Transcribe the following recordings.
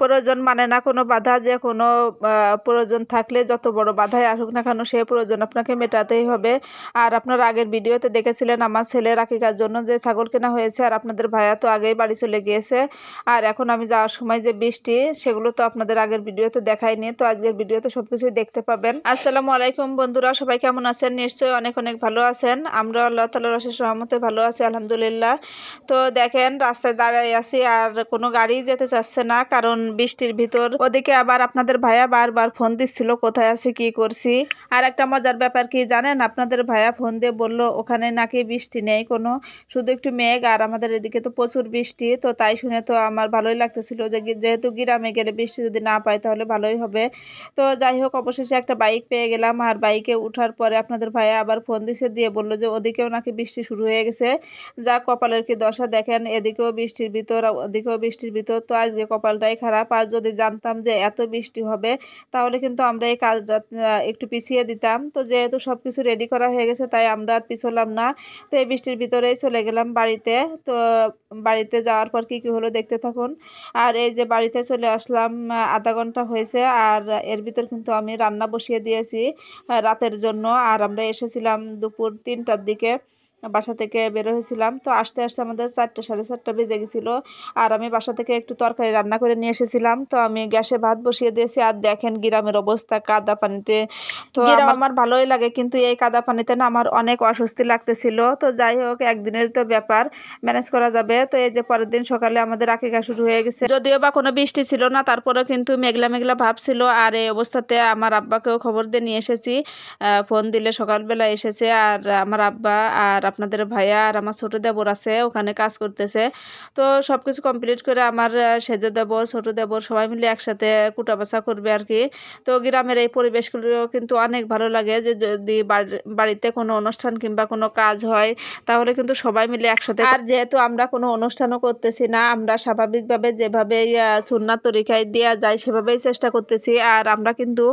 প্রয়োজন মানে না কোনো বাধা, যে কোনো প্রয়োজন থাকলে যত বড় বাধাই আসুক না কেন সেই প্রয়োজন আপনাকে মেটাতেই হবে। আর আপনারা আগের ভিডিওতে দেখেছিলেন আমার ছেলের আকিকার জন্য যে ছাগল কেনা হয়েছে, আর আপনাদের ভাইয়া তো আগেই বাড়ি চলে গিয়েছে। আর এখন আমি যাওয়ার সময় যে বৃষ্টি, সেগুলো তো আপনাদের আগের ভিডিওতে দেখাইনি, তো আজকের ভিডিওতে সবকিছুই দেখতে পাবেন। আসসালামু আলাইকুম বন্ধুরা, সবাই কেমন আছেন? নিশ্চয়ই অনেক অনেক ভালো আছেন। আমরা আল্লাহ তাআলার অশেষ রহমতে ভালো আছি আলহামদুলিল্লাহ। তো দেখেন রাস্তায় দাঁড়াই আছি আর কোনো গাড়ি যেতে চাচ্ছে না, কারণ বৃষ্টির ভিতর। ওদিকে আবার আপনাদের ভাইয়া বারবার ফোন দিচ্ছিল কোথায় আছি কি করছি। আর একটা মজার ব্যাপার কি জানেন, আপনাদের ভাইয়া ফোন দিয়ে বলল ওখানে নাকি বৃষ্টি নেই কোনো, শুধু একটু মেঘ, আর আমাদের এদিকে তো প্রচুর বৃষ্টি। তো তাই শুনে তো আমার ভালোই লাগতেছিল যে যেহেতু গ্রামে গেলে বৃষ্টি যদি না পাই তাহলে ভালোই হবে। তো যাই হোক, অবশেষে একটা বাইক পেয়ে গেলাম। আর বাইকে উঠার পরে আপনাদের ভাইয়া আবার ফোন দিয়ে বললো যে ওদিকেও নাকি বৃষ্টি শুরু হয়ে গেছে। যা কপালের কি দশা দেখেন, এদিকেও বৃষ্টির ভিতর ওদিকেও বৃষ্টির ভিতর। তো আজকে কপালটাই খারাপ। আর যদি জানতাম যে এত বৃষ্টি হবে তাহলে কিন্তু আমরা এই কাজটা একটু পিছিয়ে দিতাম। তো যেহেতু সবকিছু রেডি করা হয়ে গেছে তাই আমরা আর পিছলাম না। তো এই বৃষ্টির ভিতরেই চলে গেলাম বাড়িতে। তো বাড়িতে যাওয়ার পর কি কি হলো দেখতে থাকুন। আর এই যে বাড়িতে চলে আসলাম, আধা ঘন্টা হয়েছে। আর এর ভিতর কিন্তু আমি রান্না বসিয়ে দিয়েছি রাতের জন্য। আর আমরা এসেছিলাম দুপুর 3টার দিকে, বাসা থেকে বের হয়েছিলাম। তো আসতে আসতে আমাদের 4টা 4:30 বেজে গেছিল। আর আমি বাসা থেকে একটু তরকারি রান্না করে নিয়ে এসেছিলাম। তো আমি গ্যাসে ভাত বসিয়ে দিয়েছি। আর দেখেন গ্রামের অবস্থা কাদা পানিতে। তো আমার ভালোই লাগে, কিন্তু এই কাদা পানিতে না আমার অনেক অস্বস্তি লাগতেছিল। তো যাই হোক, একদিনের তো ব্যাপার, ম্যানেজ করা যাবে। তো এই যে পরের দিন সকালে আমাদের আকিকা শুরু হয়ে গেছে, যদিও বা কোনো বৃষ্টি ছিল না, তারপরেও কিন্তু মেঘলা মেঘলা ভাব ছিল। আর এই অবস্থাতে আমার আব্বাকেও খবর দিয়ে নিয়ে এসেছি। ফোন দিলে সকালবেলা এসেছে। আর আমার আব্বা আর আপনাদের ভাইয়া আর আমার ছোট দেবর আছে, ওখানে কাজ করতেছে। তো সবকিছু কমপ্লিট করে আমার সেজ দেবর ছোট দেবর সবাই মিলে একসাথে কুটা বাছা করবে আর কি। তো গ্রামের এই পরিবেশগুলো কিন্তু অনেক ভালো লাগে, যে যদি বাড়িতে কোনো অনুষ্ঠান কিংবা কোনো কাজ হয় তাহলে কিন্তু সবাই মিলে একসাথে। আর যেহেতু আমরা কোনো অনুষ্ঠানও করতেছি না, আমরা স্বাভাবিকভাবে যেভাবেই সুন্নাত তরিকায় দেওয়া যায় সেভাবেই চেষ্টা করতেছি। আর আমরা কিন্তু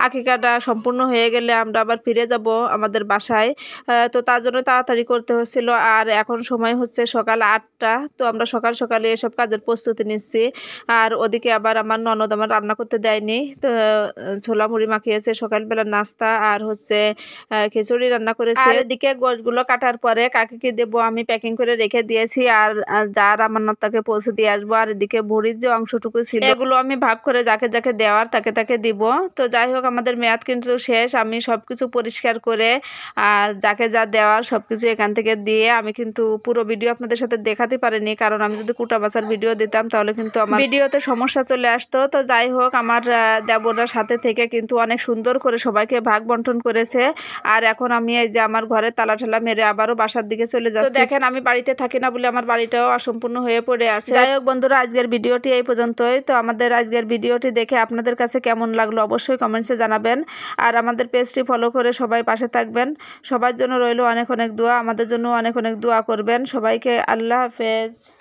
আকিকাটা সম্পূর্ণ হয়ে গেলে আমরা আবার ফিরে যাব আমাদের বাসায়। তো তার জন্য তাড়াতাড়ি করতে হচ্ছিল। আর এখন সময় হচ্ছে সকাল 8টা। তো আমরা সকাল সকালে এসব কাজের প্রস্তুতি নিচ্ছি। আর ওদিকে আবার আমার ননদ আমার রান্না করতে দেয়নি। তো ছোলা মুড়ি মাখিয়েছে সকালবেলা নাস্তা, আর হচ্ছে খিচুড়ি রান্না করেছে। আর এদিকে গোশগুলো কাটার পরে কাকিকে দেবো আমি প্যাকিং করে রেখে দিয়েছি। আর যার আমানত তাকে পৌঁছে দিয়ে আসবো। আর এদিকে ভুড়ির যে অংশটুকু ছিল এগুলো আমি ভাগ করে যাকে যাকে দেওয়ার তাকে তাকে দিব। তো যাই হোক, আমাদের মেয়াদ কিন্তু শেষ। আমি সবকিছু পরিষ্কার করে আর যাকে যা দেওয়ার সবকিছু এখান থেকে দিয়ে, আমি কিন্তু পুরো ভিডিও আপনাদের সাথে দেখাতে পারিনি, কারণ আমি যদি কুটা বাছার ভিডিও দিতাম তাহলে কিন্তু আমার ভিডিওতে সমস্যা চলে আসতো। তো যাই হোক, আমার দেবররা সাথে থেকে কিন্তু অনেক সুন্দর করে সবাইকে ভাগ বন্টন করেছে। আর এখন আমি এই যে আমার ঘরে তালা ঠালা মেরে আবারও বাসার দিকে চলে যাচ্ছি। তো দেখেন আমি বাড়িতে থাকি না বলে আমার বাড়িটাও অসম্পূর্ণ হয়ে পড়ে আছে। যাই হোক বন্ধুরা, আজকের ভিডিওটি এই পর্যন্তই। তো আমাদের আজকের ভিডিওটি দেখে আপনাদের কাছে কেমন লাগলো অবশ্যই কমেন্টসে জানাবেন। আর আমাদের পেজটি ফলো করে সবাই পাশে থাকবেন। সবার জন্য রইল অনেক অনেক দোয়া, আমাদের জন্য অনেক অনেক দোয়া করবেন। সবাইকে আল্লাহ হাফেজ।